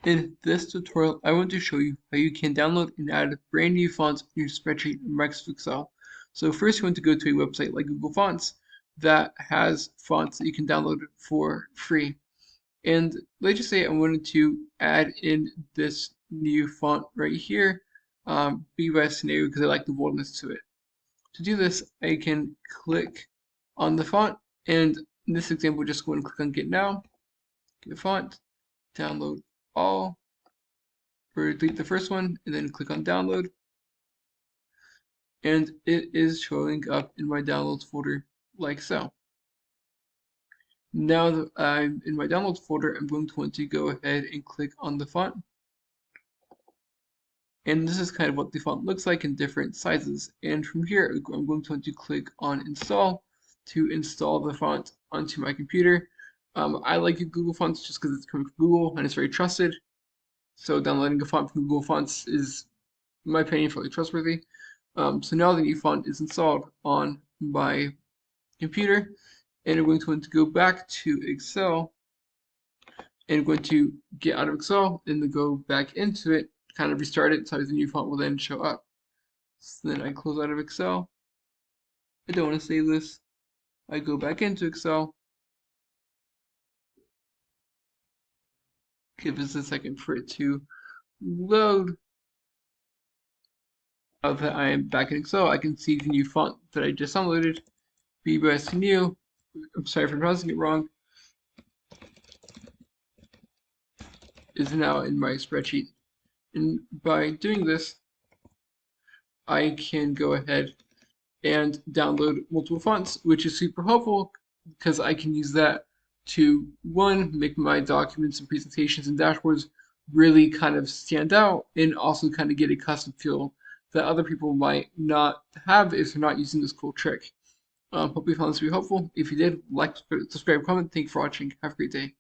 In this tutorial, I want to show you how you can download and add brand new fonts in your spreadsheet in Microsoft Excel. So first you want to go to a website like Google Fonts that has fonts that you can download for free. And let's just say I wanted to add in this new font right here, be by scenario because I like the boldness to it. To do this, I can click on the font, and in this example, just go and click on Get Now, get font, download all, or delete the first one, and then click on Download, and it is showing up in my Downloads folder like so. Now that I'm in my Downloads folder, I'm going to want to go ahead and click on the font. And this is kind of what the font looks like in different sizes. And from here, I'm going to want to click on Install to install the font onto my computer. I like Google Fonts just because it's coming from Google and it's very trusted. So downloading a font from Google Fonts is, in my opinion, fairly trustworthy. So now the new font is installed on my computer, and I'm going to want to go back to Excel, and I'm going to get out of Excel and then go back into it, kind of restart it, so the new font will then show up. So then I close out of Excel. I don't want to save this. I go back into Excel. Give us a second for it to load. Now that I am back in Excel, I can see the new font that I just downloaded, BBS New. I'm sorry for pronouncing it wrong. Is now in my spreadsheet. And by doing this, I can go ahead and download multiple fonts, which is super helpful because I can use that to, one, make my documents and presentations and dashboards really kind of stand out, and also kind of get a custom feel that other people might not have if they're not using this cool trick. Hope you found this to be helpful. If you did, like, subscribe, comment. Thank you for watching. Have a great day.